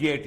JIT,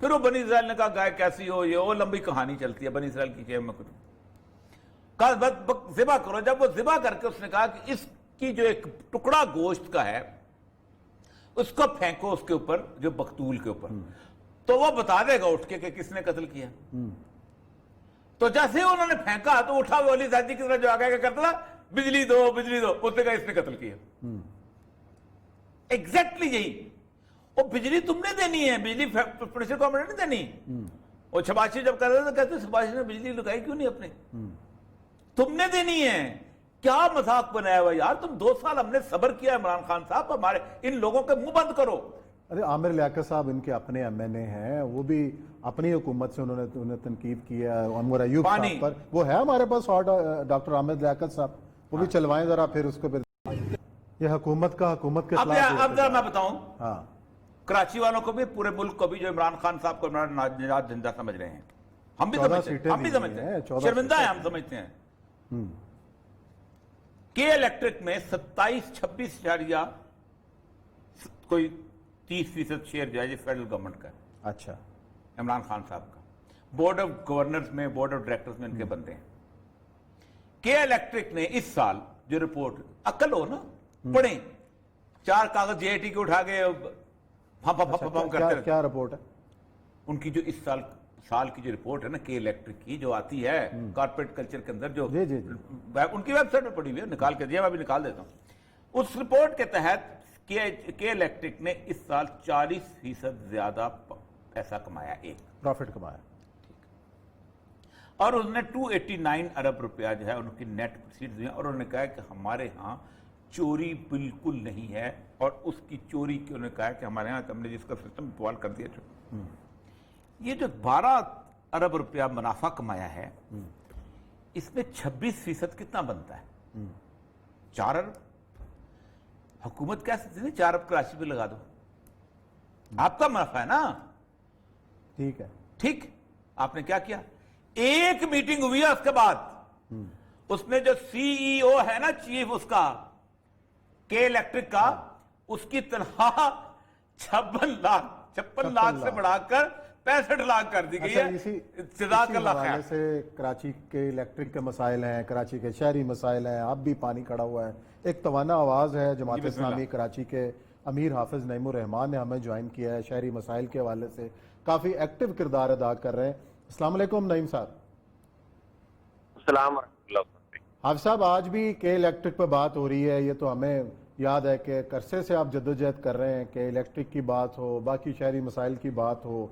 پھر وہ بنی اسرائیل نے کہا گائے کیسی ہو، یہ وہ لمبی کہانی چلتی ہے بنی اسرائیل کی، میں کچھ کہا ذبح کرو. جب وہ ذبح کر کے اس نے کہا کہ اس کی جو ایک ٹکڑا گوشت کا ہے اس کو پھینکو اس کے اوپر، جو مقتول کے اوپر، تو وہ بتا دے گا اٹھ کے کہ کس نے قتل کیا. تو جیسے ہی انہوں نے پھینکا تو اٹھا وہ علی زیدی کی طرح جو آگے کرتا تھا، بجلی دو بجلی دو، اس نے کہا اس نے قتل کیا. ایگزیکٹلی یہی. وہ بجلی تم نے دینی ہے، بجلی پروڈیوسر گورنمنٹ نے دینی. وہ شباشی جب کر رہے تھے کہتے شباشی نے بجلی لگائی کیوں نہیں اپنے، تم نے دینی ہے. کیا مذاق بنایا ہوا یار، تم 2 سال ہم نے صبر کیا عمران خان صاحب، ہمارے ان لوگوں کے منہ بند کرو. ارے عامر لیاقت صاحب ان کے اپنے ایم این اے ہیں، وہ بھی اپنی حکومت سے انہوں نے تنقید کی ہے عمر ایوب صاحب پر. وہ ہے ہمارے پاس ڈاکٹر عامر لیاقت صاحب، وہ بھی چلوائیں ذرا پھر اس کو. یہ حکومت کے خلاف. اب ذرا میں بتاؤں، ہاں کراچی والوں کو بھی، پورے ملک کو بھی، جو عمران خان صاحب کو عمران نجات زندہ سمجھ رہے ہیں، ہم بھی سمجھتے ہیں، شرمندہ ہیں، ہم سمجھتے ہیں. کے الیکٹرک میں 27-26 کوئی 30% شیئر جو ہے یہ فیڈرل گورنمنٹ کا ہے. اچھا. عمران خان صاحب کا. بورڈ آف گورنرز میں، بورڈ آف ڈائریکٹرز میں ان کے بندے ہیں. کے الیکٹرک نے اس سال جو رپورٹ، عقل ہو نا، پڑھیں، 4 کاغذ جے ٹی کے اٹھا کے ہم کرتے ہیں. کیا رپورٹ ہے ان کی جو اس سال کی جو رپورٹ ہے نا کے الیکٹرک کی، جو آتی ہے کارپوریٹ کلچر کے اندر، جو ان کی ویب سائٹ میں پڑی ہوئی ہے، نکال کے دیا، میں بھی نکال دیتا ہوں. اس رپورٹ کے تحت کے الیکٹرک نے اس سال 40% زیادہ پیسہ کمایا، ایک پروفٹ کمایا، اور انہوں نے 289 ارب روپیہ جو ہے ان کی نیٹ پروسیڈز ہیں. اور انہوں نے کہا کہ ہمارے ہاں چوری بالکل نہیں ہے، اور اس کی چوری کی انہوں نے کہا کہ ہمارے ہاں ہم نے جس کا سسٹم بحال کر دیا. یہ جو 12 ارب روپیہ منافع کمایا ہے، اس میں 26% کتنا بنتا ہے؟ 4 ارب. حکومت کیا سکتی ہے 4 ارب کراچی پہ لگا دو، آپ کا منافع ہے نا. ٹھیک ہے، ٹھیک. آپ نے کیا کیا؟ ایک میٹنگ ہوئی ہے اس کے بعد، اس نے جو سی ای او ہے نا، چیف اس کا کے الیکٹرک کا، اس کی تنخواہ 56 لاکھ سے بڑھا کر 65 لاکھ کر دی گئی ہے. جزاک اللہ خیر. سے کراچی کے الیکٹرک کے مسائل ہیں، کراچی کے شہری مسائل ہیں، اب بھی پانی کھڑا ہوا ہے. ایک توانا آواز ہے جماعت اسلامی کراچی کے امیر حافظ نعیم الرحمان نے ہمیں جوائن کیا ہے، شہری مسائل کے حوالے سے کافی ایکٹیو کردار ادا کر رہے ہیں. السلام علیکم نعیم صاحب. السلام ورحمۃ اللہ. حافظ صاحب، آج بھی کے الیکٹرک پہ بات ہو رہی ہے. یہ تو ہمیں یاد ہے کہ عرصے سے آپ جدوجہد کر رہے ہیں کہ الیکٹرک کی بات ہو، باقی شہری مسائل کی بات ہو.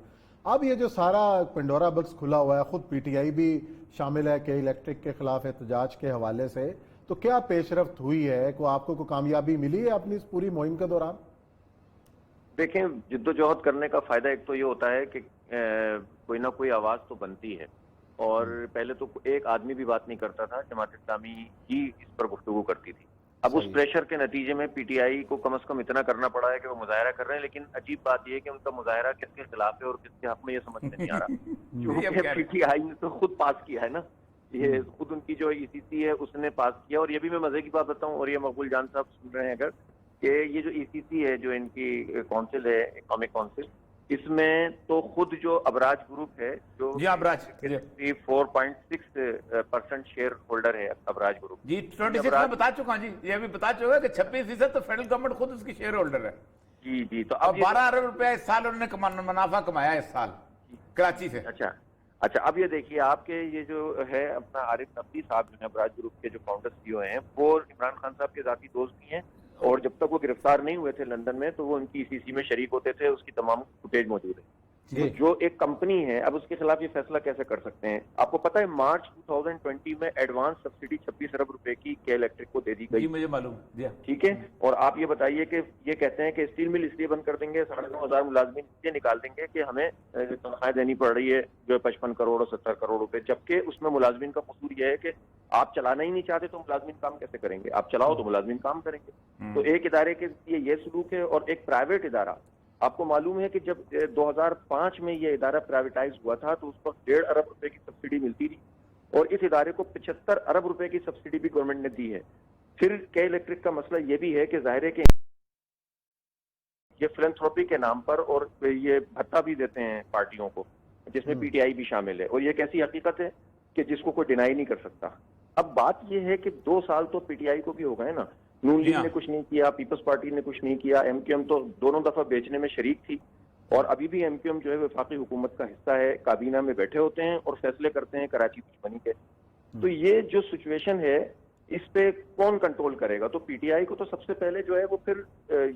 اب یہ جو سارا پنڈورا بکس کھلا ہوا ہے، خود پی ٹی آئی بھی شامل ہے کہ الیکٹرک کے خلاف احتجاج کے حوالے سے، تو کیا پیش رفت ہوئی ہے؟ کو آپ کو کامیابی ملی ہے اپنی اس پوری مہم کے دوران؟ دیکھیں، جد و جہد کرنے کا فائدہ ایک تو یہ ہوتا ہے کہ کوئی نہ کوئی آواز تو بنتی ہے. اور پہلے تو ایک آدمی بھی بات نہیں کرتا تھا، جماعت اسلامی ہی اس پر گفتگو کرتی تھی. اب اس پریشر کے نتیجے میں پی ٹی آئی کو کم از کم اتنا کرنا پڑا ہے کہ وہ مظاہرہ کر رہے ہیں. لیکن عجیب بات یہ ہے کہ ان کا مظاہرہ کس کے خلاف ہے اور کس کے حق میں، یہ سمجھ میں نہیں آ رہا. کیونکہ پی ٹی آئی نے تو خود پاس کیا ہے نا، یہ خود ان کی جو ای سی سی ہے اس نے پاس کیا. اور یہ بھی میں مزے کی بات بتاؤں، اور یہ مقبول جان صاحب سن رہے ہیں اگر، کہ یہ جو ای سی سی ہے، جو ان کی کونسل ہے، اکنامک کونسل، اس میں تو خود جو ابراج گروپ ہے، جو 4.6% شیئر ہولڈر ہے ابراج گروپ. جی 26 میں بتا چکا. جی یہ بھی بتا چکا کہ 26% تو فیڈرل گورنمنٹ خود اس کی شیئر ہولڈر ہے. جی جی. تو اب 12 ارب روپے اس سال انہوں نے منافع کمایا اس سال کراچی سے. اچھا. اب یہ دیکھیے، آپ کے یہ جو ہے اپنا عارف نقوی صاحب جو ہے ابراج گروپ کے جو فاؤنڈر سی او ہیں، وہ عمران خان صاحب کے ذاتی دوست بھی ہیں. اور جب تک وہ گرفتار نہیں ہوئے تھے لندن میں، تو وہ ان کی سی سی میں شریک ہوتے تھے. اس کی تمام فوٹیج موجود ہے. تو جو ایک کمپنی ہے، اب اس کے خلاف یہ فیصلہ کیسے کر سکتے ہیں؟ آپ کو پتہ ہے مارچ 2020 میں ایڈوانس سبسڈی 26 ارب روپے کی کے الیکٹرک کو دے دی گئی. جی مجھے معلوم. ٹھیک ہے. اور آپ یہ بتائیے کہ یہ کہتے ہیں کہ اسٹیل مل اس لیے بند کر دیں گے، 9,500 ملازمین اس لیے نکال دیں گے کہ ہمیں تنخواہیں دینی پڑ رہی ہے جو 55 کروڑ اور 70 کروڑ روپے. جبکہ اس میں ملازمین کا قصور یہ ہے کہ آپ چلانا ہی نہیں چاہتے تو ملازمین کام کیسے کریں گے؟ آپ چلاؤ تو ملازمین کام کریں گے. تو ایک ادارے کے یہ سلوک ہے. اور ایک پرائیویٹ ادارہ، آپ کو معلوم ہے کہ جب 2005 میں یہ ادارہ پرائیویٹائز ہوا تھا تو اس وقت 1.5 ارب روپے کی سبسڈی ملتی تھی، اور اس ادارے کو 75 ارب روپے کی سبسڈی بھی گورنمنٹ نے دی ہے. پھر کے الیکٹرک کا مسئلہ یہ بھی ہے کہ ظاہر ہے کہ یہ فلانتھروپی کے نام پر اور یہ بھتہ بھی دیتے ہیں پارٹیوں کو، جس میں پی ٹی آئی بھی شامل ہے، اور یہ ایک ایسی حقیقت ہے کہ جس کو کوئی ڈینائی نہیں کر سکتا۔ اب بات یہ ہے کہ 2 سال تو پی ٹی آئی کو بھی ہو گئے نا، نون لیگ نے کچھ نہیں کیا، پیپلز پارٹی نے کچھ نہیں کیا، ایم کیو ایم تو دونوں دفعہ بیچنے میں شریک تھی، اور ابھی بھی ایم کیو ایم جو ہے وفاقی حکومت کا حصہ ہے، کابینہ میں بیٹھے ہوتے ہیں اور فیصلے کرتے ہیں کراچی دشمنی کے۔ تو یہ جو سچویشن ہے اس پہ کون کنٹرول کرے گا؟ تو پی ٹی آئی کو تو سب سے پہلے جو ہے وہ پھر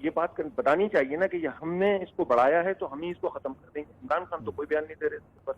یہ بات بتانی چاہیے نا کہ ہم نے اس کو بڑھایا ہے تو ہم ہی اس کو ختم کر دیں گے۔ عمران خان تو کوئی بیان نہیں دے رہے اس پر،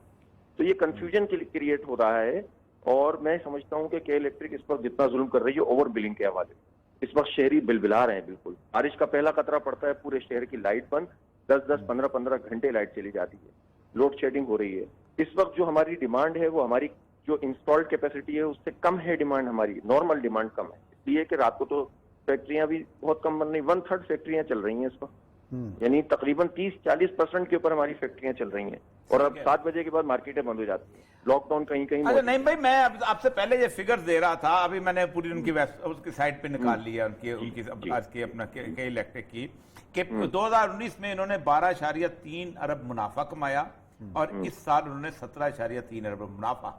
تو یہ کنفیوژن کریٹ ہو رہا ہے، اور میں سمجھتا ہوں کہ الیکٹرک اس پر جتنا ظلم کر رہی ہے اوور بلنگ کے حوالے سے، اس وقت شہری بلبلا رہے ہیں بالکل، بارش کا پہلا قطرہ پڑتا ہے پورے شہر کی لائٹ بند، 10-15 گھنٹے لائٹ چلی جاتی ہے، لوڈ شیڈنگ ہو رہی ہے۔ اس وقت جو ہماری ڈیمانڈ ہے وہ ہماری جو انسٹالڈ کیپیسٹی ہے اس سے کم ہے ڈیمانڈ، ہماری نارمل ڈیمانڈ کم ہے، اس لیے کہ رات کو تو فیکٹریاں بھی بہت کم بن رہی، 1/3 فیکٹریاں چل رہی ہیں اس وقت، یعنی تقریباً 30-40% کے اوپر ہماری فیکٹریاں چل رہی ہیں، اور اب 7 بجے کے بعد مارکیٹیں بند ہو جاتی ہیں، لاک ڈاؤن کہیں کہیں۔ اچھا نہیں بھائی، میں آپ سے پہلے یہ فگرز دے رہا تھا، ابھی میں نے پوری ان کی اس کی سائٹ پہ نکال لی ہے ان کی آج کی اپنا کے الیکٹرک کی، کہ 2019 میں انہوں نے 12.3 ارب منافع کمایا، اور اس سال انہوں نے 17.3 ارب منافع،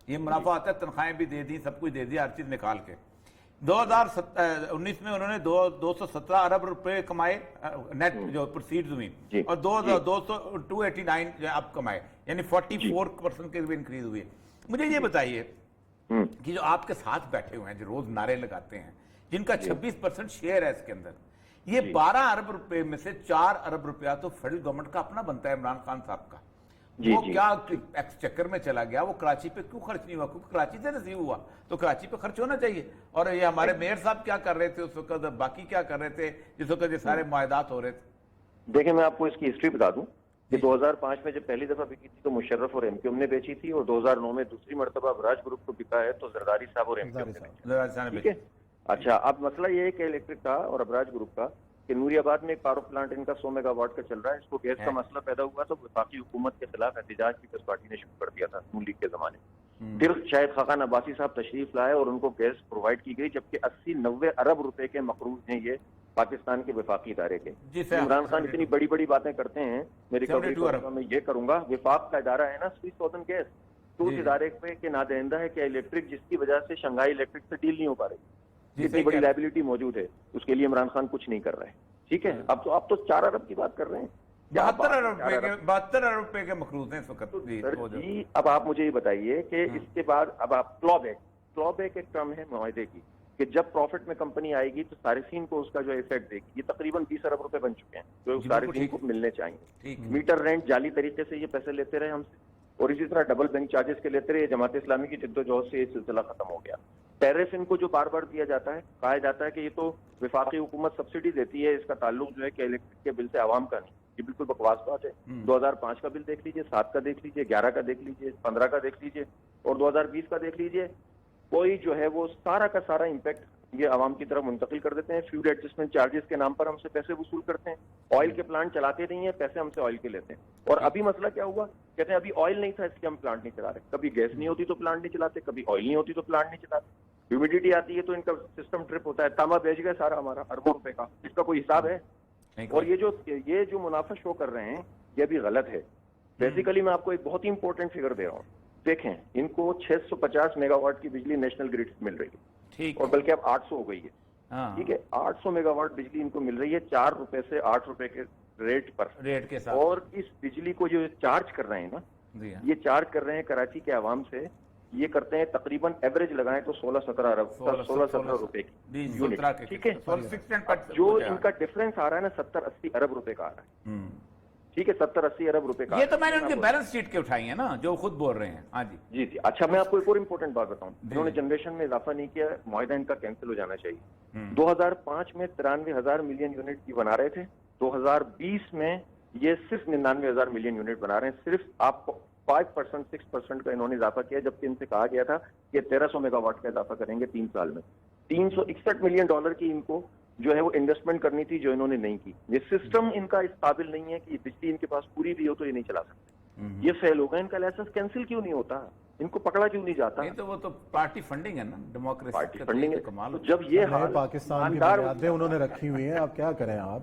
یہ منافع آتا ہے تنخواہیں بھی دے دی، سب کچھ دے دیا، ہر چیز نکال کے۔ 2019 میں انہوں نے 217 ارب روپے کمائے نیٹ جو پروسیڈز ہوئی، اور 289 اب کمائے، یعنی 44% کے بھی انکریز ہوئی ہے۔ مجھے یہ بتائیے کہ جو آپ کے ساتھ بیٹھے ہوئے ہیں، جو روز نعرے لگاتے ہیں، جن کا 26% شیئر ہے اس کے اندر، یہ 12 ارب روپے میں سے 4 ارب روپیہ تو فیڈرل گورنمنٹ کا اپنا بنتا ہے، عمران خان صاحب کا، وہ کیا ایکسچیکر میں چلا گیا، وہ کراچی پہ کیوں خرچ نہیں ہوا؟ کیونکہ کراچی سے نصیب ہوا تو کراچی پہ خرچ ہونا چاہیے۔ اور یہ ہمارے میئر صاحب کیا کر رہے تھے اس وقت، باقی کیا کر رہے تھے جس وقت یہ سارے معاہدات ہو رہے تھے؟ دیکھیں میں آپ کو اس کی ہسٹری بتا دوں کہ 2005 میں جب پہلی دفعہ بکی تھی تو مشرف اور ایم کیو ایم نے بیچی تھی، اور 2009 میں دوسری مرتبہ ابراج گروپ کو بکا ہے تو زرداری صاحب اور ایم کیو ایم نے بیچی، ٹھیک ہے۔ اچھا، اب مسئلہ یہ ہے کہ الیکٹرک کا اور ابراج گروپ کا کہ نوری آباد میں ایک پاور پلانٹ ان کا 100 میگا واٹ کا چل رہا ہے، اس کو گیس کا مسئلہ پیدا ہوا تو وفاقی حکومت کے خلاف احتجاج پیپلز پارٹی نے شروع کر دیا تھا نون لیگ کے زمانے میں، پھر شاہد خاقان عباسی صاحب تشریف لائے اور ان کو گیس پرووائڈ کی گئی، جبکہ 80-90 ارب روپے کے مقروض ہیں یہ پاکستان کے وفاقی ادارے کے۔ عمران خان اتنی بڑی بڑی باتیں کرتے ہیں، میری کبھی میں یہ کروں گا، وفاق کا ادارہ ہے نا سوئس سودرن گیس، تو اس ادارے پہ کے نادہندہ ہے کہ الیکٹرک جس کی وجہ سے شنگھائی الیکٹرک سے ڈیل نہیں ہو پا رہی، اتنی بڑی لائبلٹی موجود ہے، اس کے لیے عمران خان کچھ نہیں کر رہے، ٹھیک ہے۔ اب تو آپ تو 4 ارب کی بات کر رہے ہیں، 72 ارب روپے کے مقروض ہیں اس وقت جی۔ اب آپ مجھے یہ بتائیے کہ اس کے بعد اب آپ کلو بیک ایک ٹرم ہے معاہدے کی کہ جب پروفٹ میں کمپنی آئے گی تو صارفین کو اس کا جو ایفیکٹ دے گی، یہ تقریباً 20 ارب روپے بن چکے ہیں جو صارفین کو ملنے چاہیے۔ میٹر رینٹ جعلی طریقے سے یہ پیسے لیتے رہے ہم سے، اور اسی طرح ڈبل بینک چارجز کے لیتے رہے، جماعت اسلامی کی جدوجہد سے یہ سلسلہ ختم ہو گیا۔ ٹیرف ان کو جو بار بار دیا جاتا ہے، کہا جاتا ہے کہ یہ تو وفاقی حکومت سبسڈی دیتی ہے، اس کا تعلق جو ہے کہ الیکٹرک کے بل سے عوام کا نہیں، یہ بالکل بکواس بات ہے۔ 2005 کا بل دیکھ لیجئے، 7 کا دیکھ لیجئے، 11 کا دیکھ لیجئے، 15 کا دیکھ لیجئے، اور 2020 کا دیکھ لیجئے، کوئی جو ہے وہ سارا کا سارا امپیکٹ یہ عوام کی طرف منتقل کر دیتے ہیں۔ فیول ایڈجسٹمنٹ چارجز کے نام پر ہم سے پیسے وصول کرتے ہیں، آئل کے پلانٹ چلاتے نہیں ہیں، پیسے ہم سے آئل کے لیتے ہیں۔ اور ابھی مسئلہ کیا ہوا، کہتے ہیں ابھی آئل نہیں تھا اس لیے ہم پلانٹ نہیں چلا رہے، کبھی گیس نہیں ہوتی تو پلانٹ نہیں چلاتے، کبھی آئل نہیں ہوتی تو پلانٹ نہیں چلاتے، ہیومیڈیٹی آتی ہے تو ان کا سسٹم ٹرپ ہوتا ہے، تانبا بیچ گئے سارا ہمارا اربوں روپے کا، اس کا کوئی حساب ہے؟ اور یہ جو منافع شو کر رہے ہیں یہ بھی غلط ہے۔ بیسیکلی میں آپ کو ایک بہت ہی امپورٹنٹ فگر دے رہا ہوں، دیکھیں ان کو 650 میگا واٹ کی بجلی نیشنل گریڈ سے مل رہی ہے، اور بلکہ اب 800 ہو گئی ہے، ٹھیک ہے۔ 800 میگا واٹ بجلی ان کو مل رہی ہے 4 روپے سے 8 روپے کے ریٹ پر، اور اس بجلی کو جو چارج کر رہے ہیں نا، یہ چارج کر رہے ہیں کراچی کے عوام سے، یہ کرتے ہیں تقریباً ایوریج لگائیں تو 16-17 روپے کی یونٹ، ٹھیک ہے۔ جو ان کا ڈفرنس آ رہا ہے نا 70-80 ارب روپے کا آ رہا ہے، ٹھیک ہے، 70-80 ارب روپے کا۔ یہ تو میں نے ان کے بیلنس شیٹ کے اٹھائی ہیں نا جو خود بول رہے ہیں۔ ہاں جی جی۔ اچھا میں آپ کو ایک اور امپورٹنٹ بات بتاؤں، انہوں نے جنریشن میں اضافہ نہیں کیا، معاہدہ ان کا کینسل ہو جانا چاہیے۔ 2005 میں 93,000 ملین یونٹ کی بنا رہے تھے، 2020 میں یہ صرف 99,000 ملین یونٹ بنا رہے ہیں، صرف آپ کو 5% 6% کا انہوں نے اضافہ کیا، جبکہ ان سے کہا گیا تھا کہ 1300 میگا واٹ کا اضافہ کریں گے 3 سال میں۔ $361 ملین کی ان کو جو ہے وہ انویسٹمنٹ کرنی تھی، جو انہوں نے نہیں کی۔ یہ سسٹم ان کا اس قابل نہیں ہے کہ یہ بجلی ان کے پاس پوری بھی ہو تو یہ نہیں چلا سکتے، یہ فیل ہو گئے۔ ان کا لائسنس کینسل کیوں نہیں ہوتا، ان کو پکڑا کیوں نہیں جاتا؟ تو وہ تو پارٹی فنڈنگ ہے نا، ڈیموکریسی پارٹی فنڈنگ ہے۔ تو جب یہ حال پاکستان کی بنیادیں انہوں نے رکھی ہوئی ہیں، اب کیا کریں آپ؟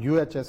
UHS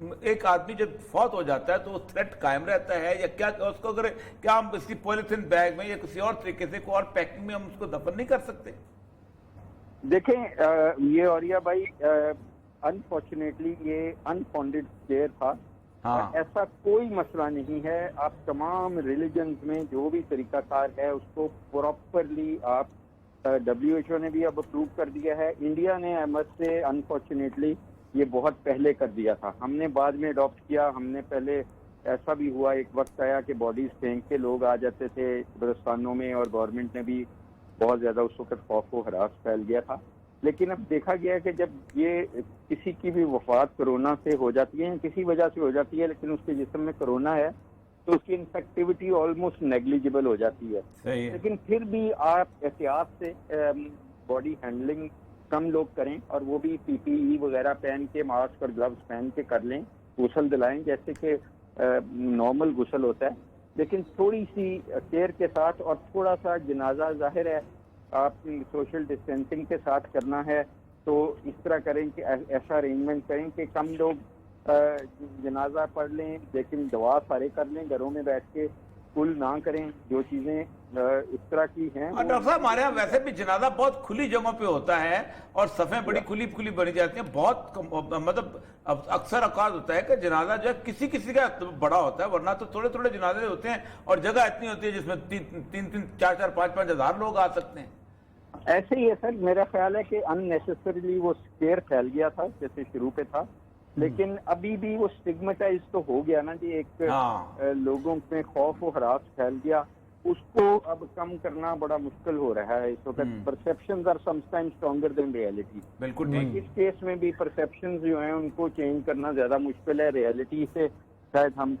ایک آدمی جب فوت ہو جاتا ہے تو وہ تھریٹ قائم رہتا ہے یا کیا اس کو اگر کیا ہم اس کی پولیتھین بیگ میں یا کسی اور طریقے سے کوئی اور پیکنگ میں ہم اس کو دفن نہیں کر سکتے؟ دیکھیں یہ اوریا بھائی انفارچونیٹلی یہ انفاؤنڈیڈ اسکیئر تھا. ہاں ایسا کوئی مسئلہ نہیں ہے. آپ تمام ریلیجنز میں جو بھی طریقہ کار ہے اس کو پراپرلی آپ WHO نے بھی اب اپروو کر دیا ہے. انڈیا نے سے انفارچونیٹلی یہ بہت پہلے کر دیا تھا. ہم نے بعد میں اڈاپٹ کیا. ہم نے پہلے ایسا بھی ہوا ایک وقت آیا کہ باڈیز پھینک کے لوگ آ جاتے تھے قبرستانوں میں اور گورنمنٹ نے بھی بہت زیادہ اس وقت خوف و ہراس پھیل گیا تھا. لیکن اب دیکھا گیا کہ جب یہ کسی کی بھی وفات کرونا سے ہو جاتی ہے کسی وجہ سے ہو جاتی ہے لیکن اس کے جسم میں کرونا ہے تو اس کی انفیکٹیوٹی آلموسٹ نیگلیجبل ہو جاتی ہے. لیکن پھر بھی آپ احتیاط سے باڈی ہینڈلنگ کم لوگ کریں اور وہ بھی PPE وغیرہ پہن کے ماسک اور گلوز پہن کے کر لیں. غسل دلائیں جیسے کہ نارمل غسل ہوتا ہے لیکن تھوڑی سی کیئر کے ساتھ اور تھوڑا سا جنازہ ظاہر ہے آپ سوشل ڈسٹینسنگ کے ساتھ کرنا ہے تو اس طرح کریں کہ ایسا ارینجمنٹ کریں کہ کم لوگ جنازہ پڑھ لیں لیکن دعا سارے کر لیں گھروں میں بیٹھ کے کل نہ کریں. جو چیزیں اس طرح کی ہیں. ڈاکٹر صاحب ہمارے یہاں ویسے بھی جنازہ بہت کھلی جگہوں پہ ہوتا ہے اور صفیں بڑی کھلی بنی جاتی ہیں. بہت مطلب اکثر اوقات ہوتا ہے کہ جنازہ جو ہے کسی کا بڑا ہوتا ہے ورنہ تو تھوڑے جنازے ہوتے ہیں اور جگہ اتنی ہوتی ہے جس میں 3 4 5 ہزار لوگ آ سکتے ہیں. ایسے ہی ہے سر. میرا خیال ہے کہ ان نیسسریلی وہ اسکیئر پھیل گیا تھا جیسے شروع پہ تھا لیکن ابھی بھی وہ اسٹگمیٹائز تو ہو گیا نا جی. ایک لوگوں میں خوف و ہراس پھیل گیا. اس کو اب کم کرنا بڑا مشکل ہو رہا ہے اس وقت. Perceptions are some time stronger than reality. بالکل اس کیس میں بھی پرسیپشنز جو ہیں ان کو چینج کرنا زیادہ مشکل ہے. ریئلٹی سے شاید ہم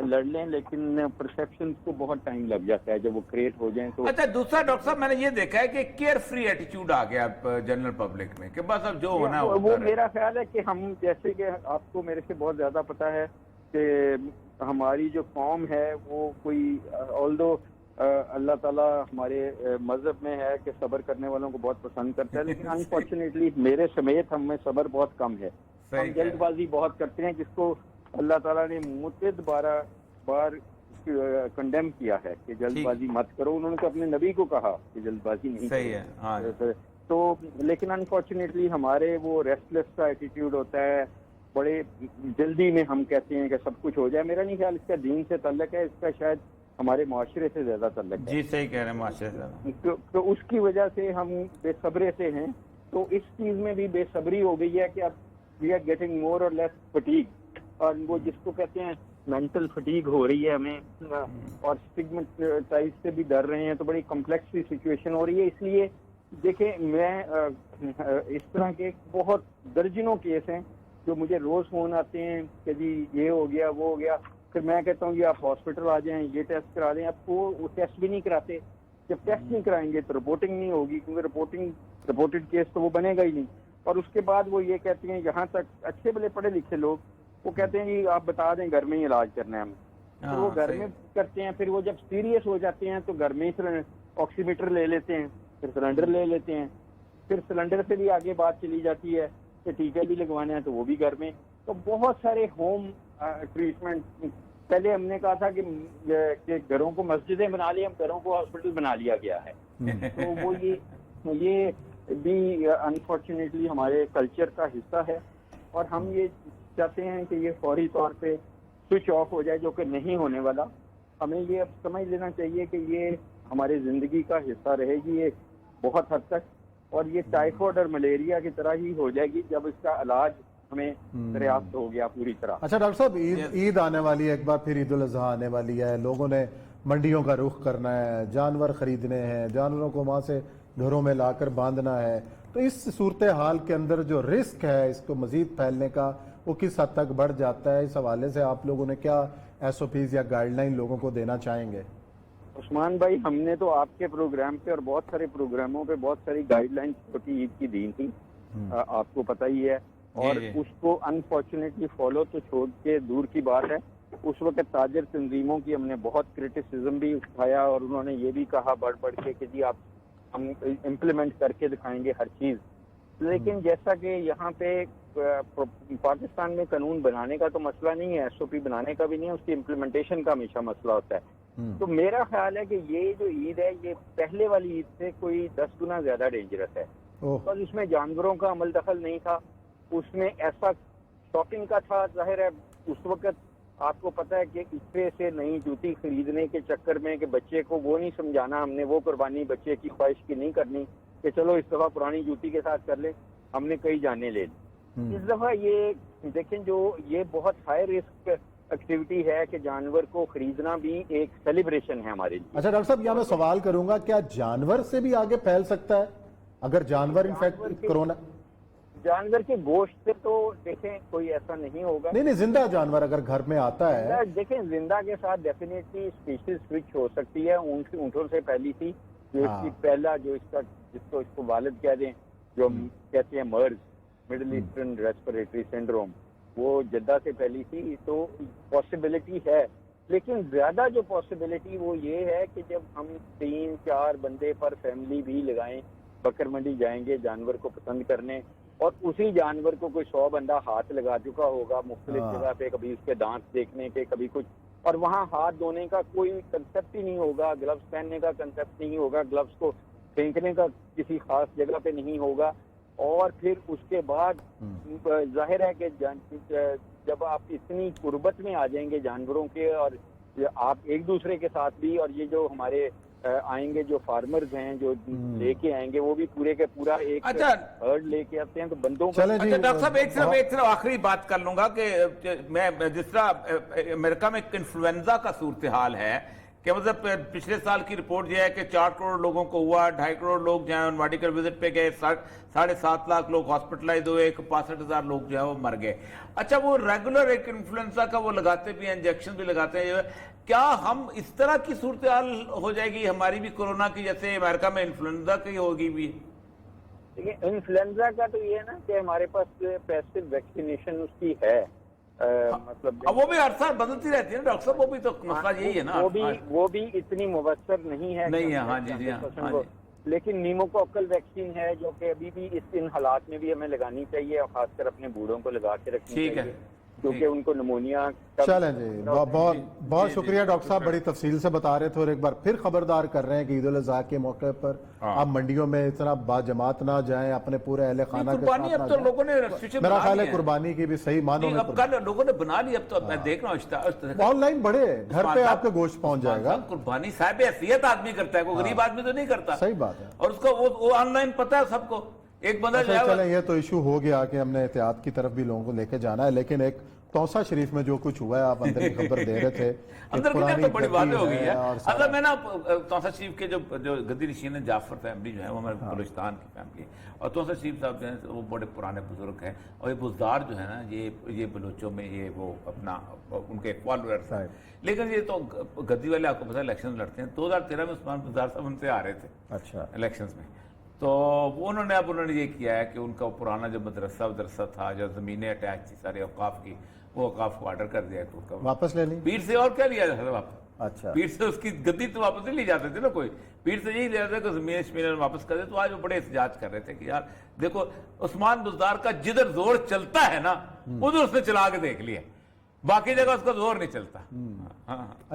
لڑ لیں لیکن پرسیپشنز کو بہت ٹائم لگ جاتا ہے جب وہ کریٹ ہو جائیں تو. اچھا دوسرا ڈاکٹر صاحب میں نے یہ دیکھا ہے کہ کیئر فری ایٹیچیوڈ آ گیا جنرل پبلک میں کہ بس اب جو ہونا ہے وہ میرا خیال ہے کہ ہم جیسے کہ آپ کو میرے سے بہت زیادہ پتا ہے کہ ہماری جو قوم ہے وہ کوئی آلدو اللہ تعالیٰ ہمارے مذہب میں ہے کہ صبر کرنے والوں کو بہت پسند کرتا ہے لیکن انفارچونیٹلی میرے سمیت ہم میں صبر بہت کم ہے. ہم جلد بازی بہت کرتے ہیں جس کو اللہ تعالیٰ نے متعدد بار کنڈیم کیا ہے کہ جلد بازی مت کرو. انہوں نے تو اپنے نبی کو کہا کہ جلد بازی نہیں کرو. تو لیکن انفارچونیٹلی ہمارے وہ ریسٹلیس کا ایٹیٹیوڈ ہوتا ہے. بڑے جلدی میں ہم کہتے ہیں کہ سب کچھ ہو جائے. میرا نہیں خیال اس کا دین سے تعلق ہے. اس کا شاید ہمارے معاشرے سے زیادہ تعلق ہے. جی صحیح کہہ رہے ہیں معاشرے سے. تو اس کی وجہ سے ہم بے صبرے سے ہیں. تو اس چیز میں بھی بے صبری ہو گئی ہے کہ اب وی آر گیٹنگ مور اور لیس فٹیگ. اور وہ جس کو کہتے ہیں مینٹل فٹیگ ہو رہی ہے ہمیں اور اسٹگمیٹائز سے بھی ڈر رہے ہیں. تو بڑی کمپلیکس سی سچویشن ہو رہی ہے. اس لیے دیکھیں میں اس طرح کے بہت درجنوں کیس ہیں جو مجھے روز فون آتے ہیں کہ جی یہ ہو گیا وہ ہو گیا. پھر میں کہتا ہوں کہ آپ ہاسپٹل آ جائیں یہ ٹیسٹ کرا دیں. آپ کو وہ ٹیسٹ بھی نہیں کراتے. جب ٹیسٹ نہیں کرائیں گے تو رپورٹنگ نہیں ہوگی کیونکہ رپورٹڈ کیس تو وہ بنے گا ہی نہیں. اور اس کے بعد وہ یہ کہتے ہیں یہاں تک اچھے بھلے پڑھے لکھے لوگ وہ کہتے ہیں جی آپ بتا دیں گھر میں ہی علاج کرنا ہے ہمیں. پھر وہ گھر میں کرتے ہیں. پھر وہ جب سیریس ہو جاتے ہیں تو گھر میں ہی آکسی میٹر لے لیتے ہیں پھر سلنڈر لے لیتے ہیں. پھر سلنڈر سے بھی آگے بات چلی جاتی ہے کہ ٹیکے بھی لگوانے ہیں تو وہ بھی گھر میں. تو بہت سارے ہوم ٹریٹمنٹ. پہلے ہم نے کہا تھا کہ گھروں کو مسجدیں بنا لی, ہم گھروں کو ہاسپٹل بنا لیا گیا ہے. تو وہ یہ بھی انفارچونیٹلی ہمارے کلچر کا حصہ ہے اور ہم یہ چاہتے ہیں کہ یہ فوری طور پہ سوئچ آف ہو جائے جو کہ نہیں ہونے والا. ہمیں یہ اب سمجھ لینا چاہیے کہ یہ ہماری زندگی کا حصہ رہے گی یہ بہت حد تک. اور یہ ٹائیفائڈ اور ملیریا کی طرح ہی ہو جائے گی جب اس کا علاج ہمیں دریافت ہو گیا پوری طرح. اچھا ڈاکٹر صاحب عید آنے والی ہے, ایک بار پھر عید الاضحیٰ آنے والی ہے. لوگوں نے منڈیوں کا رخ کرنا ہے, جانور خریدنے ہیں, جانوروں کو وہاں سے گھروں میں لا کر باندھنا ہے. تو اس صورتحال کے اندر جو رسک ہے اس کو مزید پھیلنے کا وہ کس حد تک بڑھ جاتا ہے؟ اس حوالے سے آپ لوگوں نے کیا SOPs یا گائیڈ لائن لوگوں کو دینا چاہیں گے؟ عثمان بھائی ہم نے تو آپ کے پروگرام پہ اور بہت سارے پروگراموں پہ بہت ساری گائیڈ لائن چھوٹی عید کی دی تھی, آپ کو پتہ ہی ہے. اور اس کو انفارچونیٹلی فالو تو چھوڑ کے دور کی بات ہے. اس وقت تاجر تنظیموں کی ہم نے بہت کرٹیسزم بھی اٹھایا اور انہوں نے یہ بھی کہا بڑھ کے کہ جی آپ ہم امپلیمنٹ کر کے دکھائیں گے ہر چیز. لیکن جیسا کہ یہاں پہ پاکستان میں قانون بنانے کا تو مسئلہ نہیں ہے, SOP بنانے کا بھی نہیں ہے, اس کی امپلیمنٹیشن کا ہمیشہ مسئلہ ہوتا ہے. تو میرا خیال ہے کہ یہ جو عید ہے یہ پہلے والی عید سے کوئی 10 گنا زیادہ ڈینجرس ہے, اور اس میں جانوروں کا عمل دخل نہیں تھا, اس میں ایسا شاپنگ کا تھا. ظاہر ہے اس وقت آپ کو پتا ہے کہ اسے سے نئی جوتی خریدنے کے چکر میں کہ بچے کو وہ نہیں سمجھانا, ہم نے وہ قربانی بچے کی خواہش کی نہیں کرنی کہ چلو اس دفعہ پرانی جوتی کے ساتھ کر لیں, ہم نے کئی جانے لے لی. اس دفعہ یہ دیکھیں جو یہ بہت ہائی رسک ایکٹیویٹی ہے کہ جانور کو خریدنا بھی ایک سیلیبریشن ہے ہمارے لیے. اچھا ڈاکٹر صاحب یہاں میں سوال کروں گا, کیا جانور سے بھی آگے پھیل سکتا ہے اگر جانور انفیکٹ کرونا؟ جانور کے گوشت سے تو دیکھیں کوئی ایسا نہیں ہوگا. نہیں زندہ جانور اگر گھر میں آتا ہے, دیکھیں زندہ کے ساتھ ڈیفینیٹلی اسپیشیز سوئچ ہو سکتی ہے. اونٹوں سے پہلی تھی جو اس کی پہلا جو جس کو اس کو والد کہہ دیں, جو کہتے ہیں مرض, مڈل ایسٹرن ریسپریٹری سنڈروم, وہ جدہ سے پھیلی تھی. تو پاسبلٹی ہے, لیکن زیادہ جو پاسبلٹی وہ یہ ہے کہ جب ہم 3-4 بندے پر فیملی بھی لگائیں, بکر منڈی جائیں گے جانور کو پسند کرنے, اور اسی جانور کو کوئی 100 بندہ ہاتھ لگا چکا ہوگا مختلف جگہ پہ, کبھی اس کے دانت دیکھنے کے, کبھی کچھ, اور وہاں ہاتھ دھونے کا کوئی کنسپٹ ہی نہیں ہوگا, گلوز پہننے کا کنسپٹ نہیں ہوگا, گلوز کو پھینکنے کا کسی خاص جگہ پہ نہیں ہوگا. اور پھر اس کے بعد ظاہر ہے کہ جب آپ اتنی قربت میں آ جائیں گے جانوروں کے, اور آپ ایک دوسرے کے ساتھ بھی, اور یہ جو ہمارے آئیں گے جو فارمرز ہیں جو لے کے آئیں گے وہ بھی پورے کے پورا ایک ہرڈ لے کے آتے ہیں, تو بندوں اچھا ڈاکٹر صاحب ایک صرف آخری بات کر لوں گا کہ میں جس طرح امریکہ میں انفلوئنزا کا صورتحال ہے کہ مطلب پچھلے سال کی رپورٹ یہ ہے کہ 4 کروڑ لوگوں کو ہوا, 2.5 کروڑ لوگ جو ہیں میڈیکل وزٹ پہ گئے, 7.5 لاکھ لوگ ہاسپٹلائز ہوئے, 65,000 لوگ جو ہے وہ مر گئے. اچھا وہ ریگولر ایک انفلوئنزا کا وہ لگاتے بھی ہیں, انجیکشن بھی لگاتے ہیں, کیا ہم اس طرح کی صورتحال ہو جائے گی ہماری بھی کورونا کی جیسے امریکہ میں انفلوئنزا کی ہوگی بھی؟ دیکھیں انفلوئنزا کا تو یہ ہے نا کہ ہمارے پاس پیسو ویکسینیشن اس کی ہے, مطلب وہ بھی ہر سال بدلتی رہتی ہے نا ڈاکٹر صاحب, وہ بھی تو مسئلہ یہی ہے نا, وہ بھی اتنی مؤثر نہیں ہے. ہاں جی. لیکن نیموکوکل ویکسین ہے جو کہ ابھی بھی ان حالات میں بھی ہمیں لگانی چاہیے, اور خاص کر اپنے بوڑھوں کو لگا کے رکھنی چاہیے کیونکہ ان کو نمونیا. چلیں جی, بہت شکریہ ڈاکٹر صاحب, بڑی تفصیل سے بتا رہے تھے, اور ایک بار پھر خبردار کر رہے ہیں کہ عید الاضحیٰ کے موقع پر آپ منڈیوں میں اتنا باجماعت نہ جائیں, اپنے پورے اہل خانہ کے ساتھ نہ جائیں. میرا خیال ہے قربانی کی بھی صحیح معنوں میں اب کل لوگوں نے بنا لی, اب تو میں دیکھ رہا ہوں آن لائن بڑے گھر پہ آپ کے گوشت پہنچ جائے گا. قربانی صاحب حیثیت آدمی کرتا ہے, کوئی غریب آدمی تو نہیں کرتا. صحیح بات ہے, اور اس کو وہ آن لائن پتہ ہے سب کو. ایک بندہ چلیں یہ تو ایشو ہو گیا کہ ہم نے احتیاط کی طرف بھی لوگوں کو لے کے جانا ہے, لیکن ایک توسا شریف میں جو کچھ ہوا ہے آپ اندر کی خبر دے رہے تھے, اندر کی تو بڑی باتیں ہو گئی ہے. اصل میں نا توسا شریف کے جو گدی نشین ہیں جعفر فیملی جو ہے وہ ہمارے بلوچستان کی فیملی, اور توسا شریف صاحب جو ہیں وہ بڑے پرانے بزرگ ہیں, اور یہ بزدار جو ہے نا یہ بلوچوں میں یہ وہ اپنا ان کے فالوورز ہیں. لیکن یہ تو گدی والے آپ کو پتہ الیکشن لڑتے ہیں, 2013 میں عثمان بزدار صاحب ان سے آ رہے تھے اچھا الیکشنز میں, تو انہوں نے یہ کیا ہے کہ ان کا پرانا جو مدرسہ تھا, جو زمینیں اٹیچ تھی سارے اوقاف کی, وہ اوقاف کو آرڈر کر دیا تو واپس لے لی پیر سے. اور کیا لیا جاتا تھا واپس؟ اچھا پیر سے اس کی گدی تو واپس نہیں لی جاتے تھے نا, کوئی پیر سے یہی لے جاتا کہ زمین واپس کر دے. تو آج وہ بڑے احتجاج کر رہے تھے کہ یار دیکھو عثمان بزدار کا جدھر زور چلتا ہے نا ادھر اس نے چلا کے دیکھ لیا, باقی جگہ اس کا زور نہیں چلتا.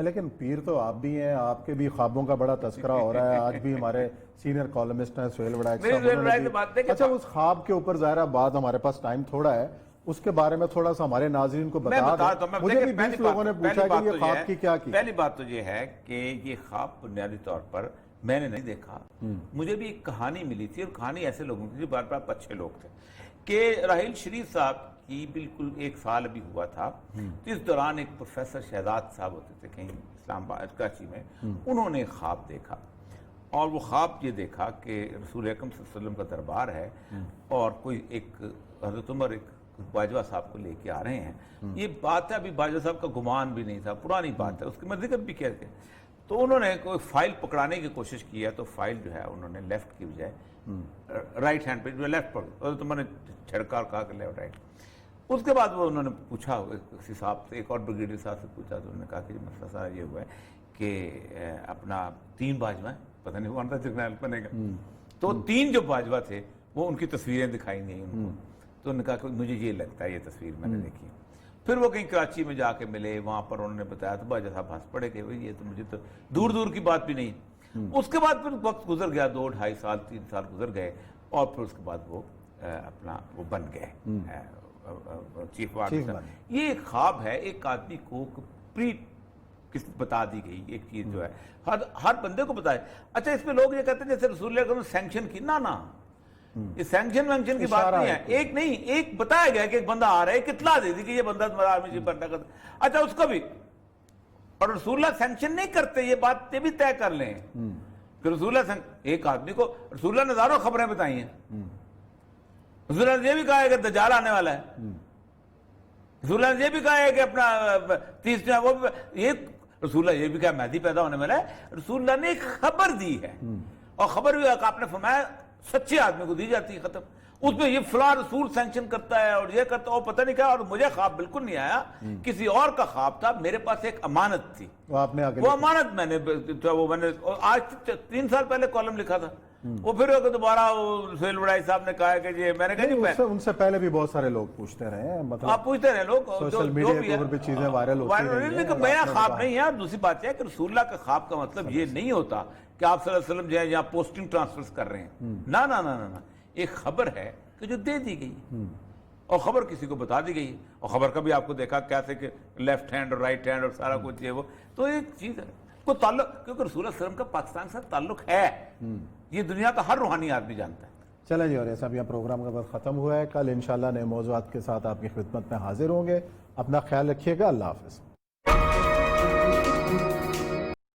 لیکن پیر تو آپ بھی ہیں, آپ کے بھی خوابوں کا بڑا تذکرہ ہو رہا ہے. آج بھی ہمارے سینئر کالمسٹ ہیں سہیل وڑائک صاحب. اچھا اس خواب کے اوپر ظاہر بات, ہمارے پاس ٹائم تھوڑا ہے, اس کے بارے میں تھوڑا سا ہمارے ناظرین کو بتا دیں. مجھے بھی 20 لوگوں نے پوچھا کہ یہ خواب کی کیا کی. پہلی بات تو یہ ہے کہ یہ خواب بنیادی طور پر میں نے نہیں دیکھا, مجھے بھی ایک کہانی ملی تھی, اور کہانی ایسے لوگوں کی جو بار بار اچھے لوگ تھے, کہ راحیل شریف صاحب کی بالکل 1 سال ابھی ہوا تھا. تو اس دوران ایک پروفیسر شہزاد صاحب ہوتے تھے کہیں اسلام آباد کراچی میں, انہوں نے خواب دیکھا, اور وہ خواب یہ دیکھا کہ رسول اکرم صلی اللہ علیہ وسلم کا دربار ہے, اور کوئی ایک حضرت عمر ایک باجوہ صاحب کو لے کے آ رہے ہیں. یہ بات ہے ابھی باجوہ صاحب کا گمان بھی نہیں تھا, پرانی بات ہے, اس کی میں ذکر بھی کیا کہ تو انہوں نے کوئی فائل پکڑانے کی کوشش کی ہے, تو فائل جو ہے انہوں نے لیفٹ کی بجائے رائٹ ہینڈ پہ جو لیفٹ پکڑ, اور تو میں نے چھڑکا اور کہا کہ لیفٹ رائٹ. اس کے بعد وہ انہوں نے پوچھا کسی صاحب سے, ایک اور بریگیڈیئر صاحب سے پوچھا, تو انہوں نے کہا کہ مسئلہ سارا یہ ہوا ہے کہ اپنا 3 باجوہ ہیں, پتہ نہیں وہ آنٹا جرنیل بنے گا, تو 3 جو باجوہ تھے وہ ان کی تصویریں دکھائی نہیں ان کو. تو انہوں نے کہا کہ مجھے یہ لگتا ہے، یہ تصویر میں نے دیکھی. پھر وہ کہیں کراچی میں جا کے ملے، وہاں پر انہوں نے بتایا تو باجا صاحب ہنس پڑے کہ یہ تو مجھے تو دور دور کی بات بھی نہیں. اس کے بعد پھر وقت گزر گیا، 2 2.5 سال 3 سال گزر گئے، اور پھر اس کے بعد وہ اپنا وہ بن گئے چیف وارڈ. یہ ایک خواب ہے ایک آدمی کو بتا دی گئی ایک چیز جو ہے ہر بندے کو بتائے. اچھا اس میں لوگ یہ کہتے ہیں جیسے رسول اللہ علیہ وسلم سینکشن کی، نہ یہ سینکشن وینکشن کی بات نہیں ہے. ایک بتایا گیا کہ ایک بندہ آ رہا ہے، ایک اطلاع دے دی کہ یہ بندہ تمہارا آرمی چیف بننا کرتا. اچھا اس کو بھی، اور رسول اللہ سینکشن نہیں کرتے، یہ بات یہ بھی طے کر لیں کہ رسول اللہ ایک آدمی کو رسول اللہ نے ہزاروں خبریں بتائی ہیں. رسول اللہ نے یہ بھی کہا ہے کہ دجال آنے والا ہے. رسول اللہ نے یہ بھی کہا ہے کہ اپنا 30 وہ یہ رسول اللہ یہ بھی کہا مہدی پیدا ہونے والا ہے. رسول اللہ نے ایک خبر دی ہے، اور خبر بھی آپ نے فرمایا سچے آدمی کو دی جاتی ہے، ختم. اس میں یہ فلاں رسول سینکشن کرتا ہے اور یہ کرتا ہے، اور پتہ نہیں کیا. اور مجھے خواب بالکل نہیں آیا، کسی اور کا خواب تھا. میرے پاس ایک امانت تھی، وہ امانت میں نے آج 3 سال پہلے کالم لکھا تھا. وہ پھر دوبارہ سہیل وڑائی صاحب نے کہا کہ یہ میں نے کہا ان سے پہلے بھی بہت سارے لوگ پوچھتے رہے ہیں، مطلب آپ پوچھتے رہے لوگ، سوشل میڈیا کے اوپر بھی چیزیں وائرل ہوتی رہی ہیں. میرا خواب نہیں ہے. اور دوسری بات یہ ہے کہ رسول اللہ کا خواب کا مطلب یہ نہیں ہوتا کہ آپ صلی اللہ علیہ وسلم جو ہے یہاں پوسٹنگ ٹرانسفرز کر رہے ہیں. نہ ایک خبر ہے کہ جو دے دی گئی، اور خبر کسی کو بتا دی گئی، اور خبر کا بھی آپ کو دیکھا کیسے کہ لیفٹ ہینڈ اور رائٹ ہینڈ اور سارا کچھ یہ وہ. تو ایک چیز ہے کوئی تعلق، کیونکہ رسول اللہ علیہ وسلم کا پاکستان سے تعلق ہے، یہ دنیا کا ہر روحانی آدمی جانتا ہے. چلیں جی، اور ایسا بھی پروگرام کا وقت ختم ہوا ہے. کل انشاءاللہ نئے موضوعات کے ساتھ آپ کی خدمت میں حاضر ہوں گے. اپنا خیال رکھیے گا. اللہ حافظ.